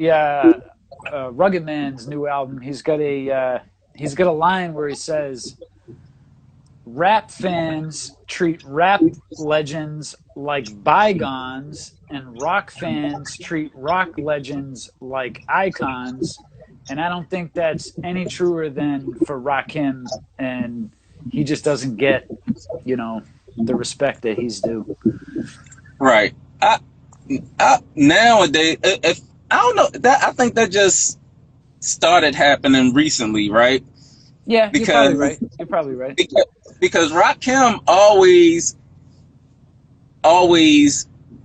Rugged Man's new album, he's got a line where he says, "Rap fans treat rap legends like bygones, and rock fans treat rock legends like icons." And I don't think that's any truer than for Rakim, and he just doesn't get, the respect that he's due. Right. Nowadays, if I don't know, that I think that just started happening recently, right? Yeah, you're probably right. Because Rakim always,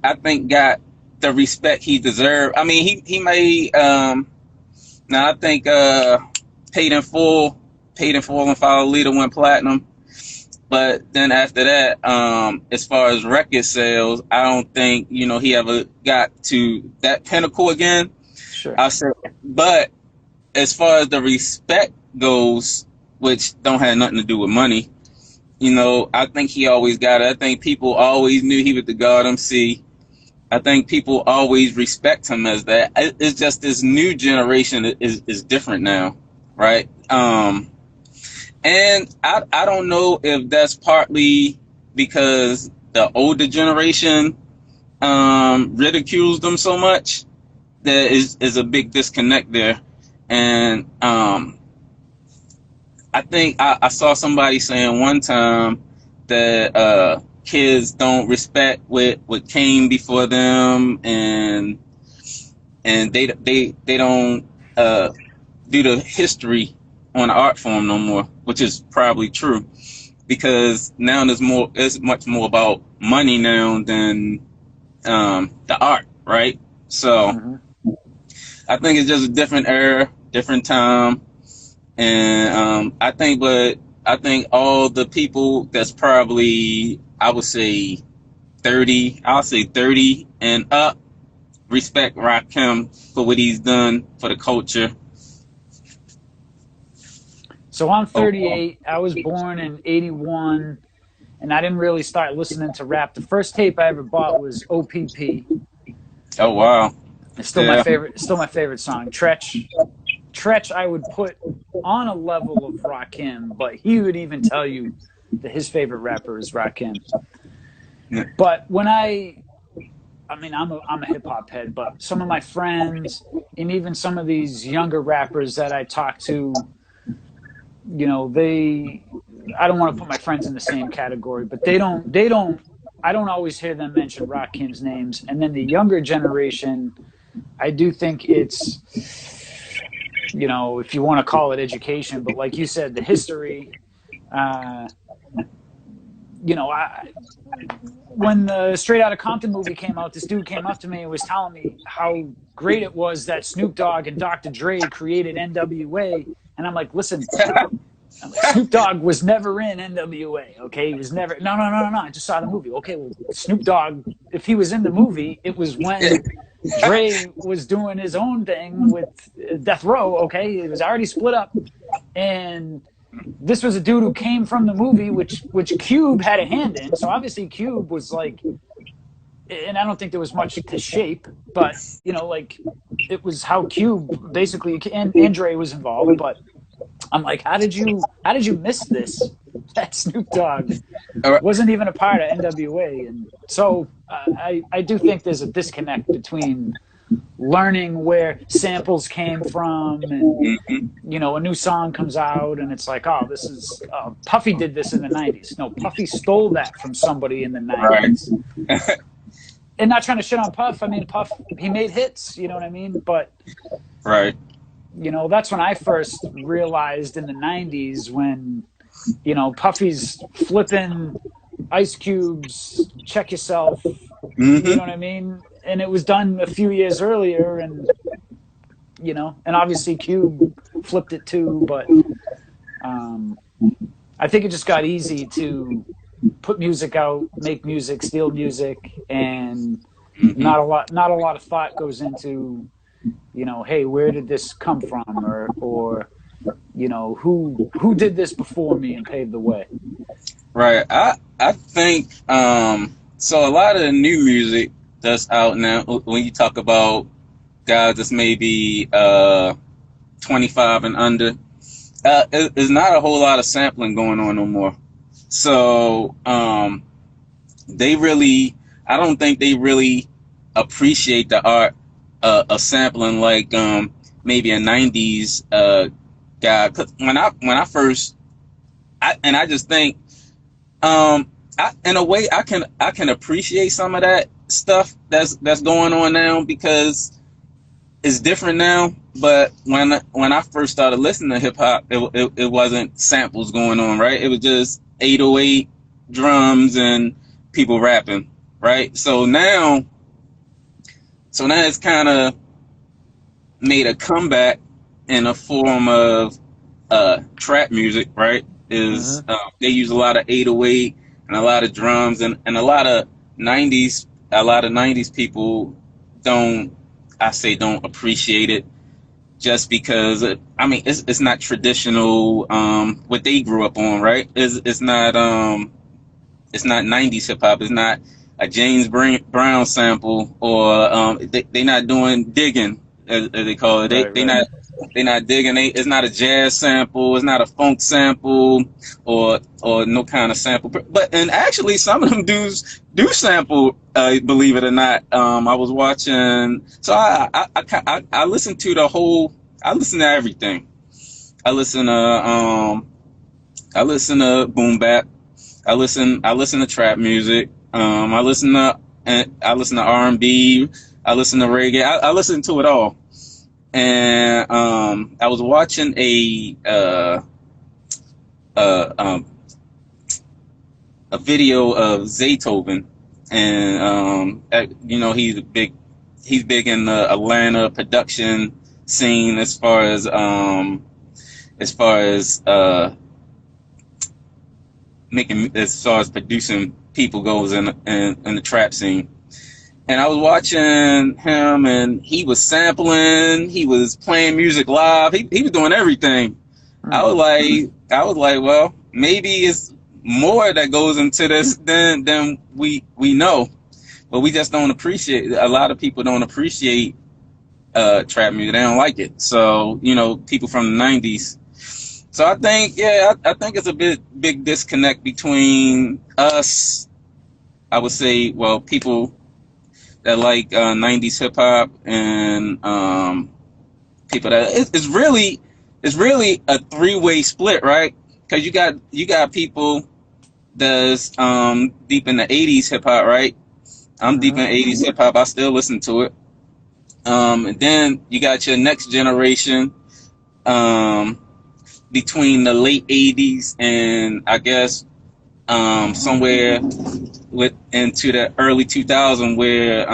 I think, got the respect he deserved. I mean, he made now I think Paid in Full and Follow Leader went platinum. But then after that, as far as record sales, I don't think, he ever got to that pinnacle again. Sure. I said, but as far as the respect goes, which don't have nothing to do with money, I think he always got it. I think people always knew he was the God MC. I think people always respect him as that. It's just this new generation is different now, right? And I don't know if that's partly because the older generation ridicules them so much. There is a big disconnect there. And I think I saw somebody saying one time that kids don't respect what came before them, and they don't do the history on the art form no more, which is probably true, because now it's much more about money now than the art, right? So I think it's just a different era, different time, and I think all the people that's probably, I would say 30 and up, respect Rakim for what he's done for the culture. So I'm 38. I was born in 81, and I didn't really start listening to rap. The first tape I ever bought was OPP. Oh wow! It's still my favorite. Still my favorite song. Tretch, I would put on a level of Rakim, but he would even tell you that his favorite rapper is Rakim. Yeah. But when I'm a hip hop head, but some of my friends and even some of these younger rappers that I talk to, I don't want to put my friends in the same category, but I don't always hear them mention Rakim's names. And then the younger generation, I do think it's, if you want to call it education, but like you said, the history, when the Straight Outta Compton movie came out, this dude came up to me and was telling me how great it was that Snoop Dogg and Dr. Dre created NWA. And I'm like, listen, Snoop Dogg was never in NWA, okay? He was never, no, I just saw the movie. Okay, well, Snoop Dogg, if he was in the movie, it was when Dre was doing his own thing with Death Row, okay? It was already split up. And this was a dude who came from the movie, which Cube had a hand in. So obviously Cube was like, and I don't think there was much to shape, but it was how Cube basically, and Dre was involved. But I'm like, how did you miss this? That Snoop Dogg wasn't even a part of NWA, and so I do think there's a disconnect between learning where samples came from, and a new song comes out and it's like, oh, this is Puffy did this in the 90s. No, Puffy stole that from somebody in the 90s. Right. And not trying to shit on Puff. I mean, Puff, he made hits, you know what I mean? But right. That's when I first realized in the 90s when, Puffy's flipping Ice Cube's Check Yourself, you know what I mean? And it was done a few years earlier, and, and obviously Cube flipped it too, but I think it just got easy to put music out, make music, steal music, and not a lot of thought goes into, hey, where did this come from, or who did this before me and paved the way. Right. I think so. A lot of the new music that's out now, when you talk about guys that's maybe 25 and under, there's not a whole lot of sampling going on no more. So they really, I don't think they really appreciate the art of sampling like maybe a 90s guy. 'Cause when I first, I just think in a way I can appreciate some of that stuff that's going on now because it's different now. But when I first started listening to hip hop, it wasn't samples going on, right? It was just 808 drums and people rapping, right? So now it's kind of made a comeback in a form of trap music, right? They use a lot of 808 and a lot of drums and a lot of 90s people don't appreciate it just because it's not traditional what they grew up on, right? It's not 90s hip hop. It's not a James Brown sample or they not doing digging as they call it. They're not digging. It's not a jazz sample. It's not a funk sample or no kind of sample. And actually, some of them dudes do sample. Believe it or not. I was watching. So I listened to the whole. I listen to everything. I listen to boom bap. I listen to trap music. I listen to R&B. I listen to reggae. I listen to it all. And I was watching a video of Zaytoven, and he's big in the Atlanta production scene as far as producing people goes in the trap scene. And I was watching him, and he was sampling. He was playing music live. He was doing everything. I was like, well, maybe it's more that goes into this than we know, but we just don't appreciate. A lot of people don't appreciate trap music. They don't like it. So people from the 90s. So I think it's a big disconnect between us. I would say, well, people that like 90s hip hop and people that it's really a three-way split, right? Because you got people that's deep in the 80s hip hop, right? I'm deep in 80s hip hop. I still listen to it. And then you got your next generation between the late 80s and I guess somewhere into the early 2000s where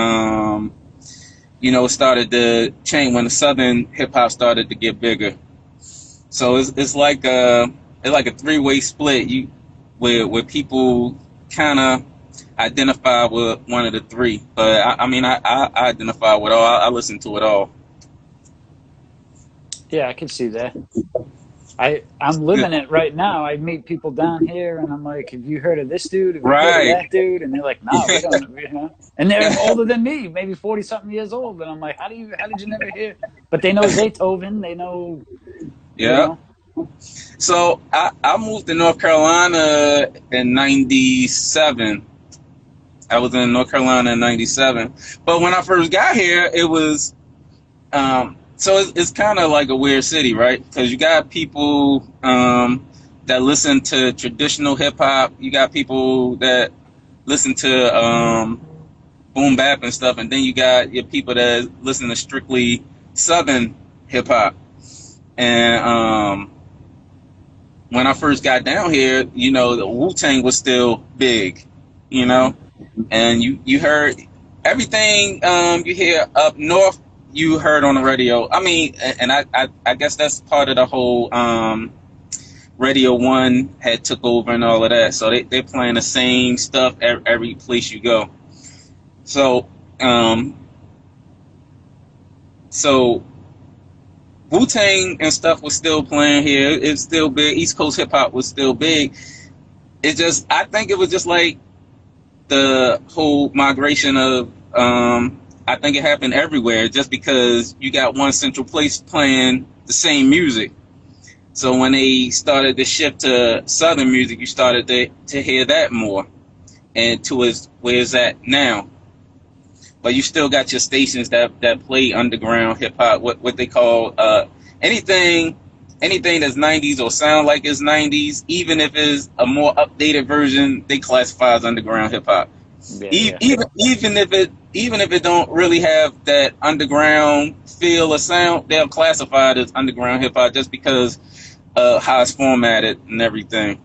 it started to change when the southern hip hop started to get bigger. So it's like a three-way split where people kind of identify with one of the three. But I identify with all. I listen to it all. Yeah, I can see that. I'm living it right now. I meet people down here, and I'm like, "Have you heard of this dude? Have you heard of that dude?" And they're like, "No, we don't." And they're older than me, maybe 40-something years old. And I'm like, "How did you never hear?" But they know Zaytoven. They know. Yeah. So I moved to North Carolina in '97. I was in North Carolina in '97. But when I first got here, it was. So it's kind of like a weird city, right? Because you got people that listen to traditional hip hop. You got people that listen to boom bap and stuff, and then you got your people that listen to strictly Southern hip hop. And when I first got down here, the Wu-Tang was still big, and you heard everything you hear up north. You heard on the radio. I mean, and I guess that's part of the whole Radio 1 had took over and all of that. So they're playing the same stuff every place you go. So Wu-Tang and stuff was still playing here. It's still big. East Coast hip hop was still big. I think it was just like the whole migration of I think it happened everywhere just because you got one central place playing the same music. So when they started to shift to Southern music, you started to hear that more, and to where it's at now. But you still got your stations that play underground hip hop, what they call anything that's 90s or sound like it's 90s, even if it's a more updated version, they classify as underground hip hop. Yeah, even if it don't really have that underground feel or sound, they'll classify it as underground hip hop just because how it's formatted and everything.